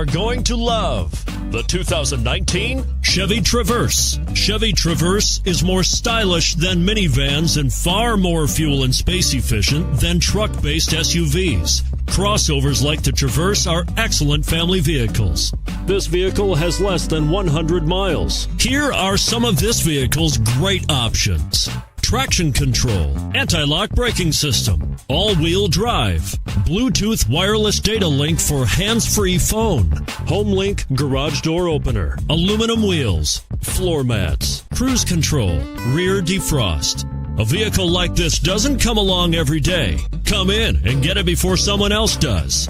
are going to love the 2019 Chevy Traverse. Chevy Traverse is more stylish than minivans and far more fuel and space efficient than truck-based SUVs. Crossovers like the Traverse are excellent family vehicles. This vehicle has less than 100 miles. Here are some of this vehicle's great options: traction control, anti-lock braking system, all-wheel drive, Bluetooth wireless data link for hands-free phone, HomeLink garage door opener, aluminum wheels, floor mats, cruise control, rear defrost. A vehicle like this doesn't come along every day. Come in and get it before someone else does.